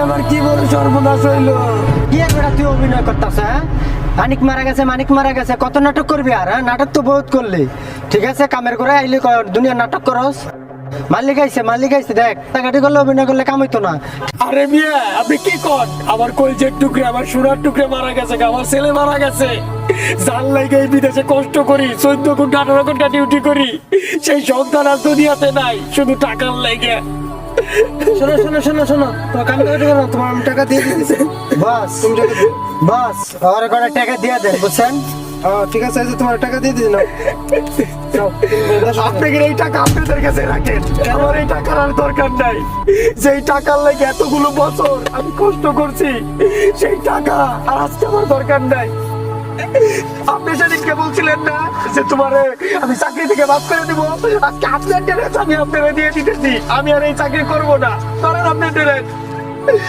আমার কি বড় সর্বনাশ হইলো। কি আর বেটা তুই অভিনয় করতেছ? হ্যাঁ, মানিক মারা গেছে কত নাটক করবি আর? হ্যাঁ, নাটক তো বহুত করলি। ঠিক আছে, কামের করে আইলি দুনিয়া নাটক করস। মালিক আইছে দেখ, টাকাটি করলে অভিনয় করলে কাম হইতো না। আরে মিয়া আপনি কি কন? আমার কলজের টুকরে, আমার সোনার টুকরে মারা গেছে, আমার ছেলে মারা গেছে। জান লাগে এই বিদেশে কষ্ট করি, 14 ঘন্টা 18 ঘন্টা ডিউটি করি, সেই সন্তান আর দুনিয়াতে নাই, শুধু টাকার লাগে। শোনো শোনো শোনো শোনো, তোমার কাম করতে করো, তোমার আমি টাকা দিয়ে দিতেছি। বাস বাস আর কটা টাকা দিয়ে দেন, বুঝছেন? ঠিক আছে, তোমার টাকা দিয়ে দিন। আপনাকে এই টাকা আপনাদের কাছে রাখেন, আমার এই টাকার আর দরকার নাই। যেই টাকার লাগে এতগুলো বছর আমি কষ্ট করছি, সেই টাকা আর আজকে আমার দরকার নাই। আপনি সেদিনকে বলছিলেন না যে তোমার আমি চাকরি থেকে বাদ করে দিব, আজকে আপনার ডেরেস আমি আপনারা দিয়ে দিতেছি, আমি আর এই চাকরি করবো না, ধরেন আপনি ডেরেস।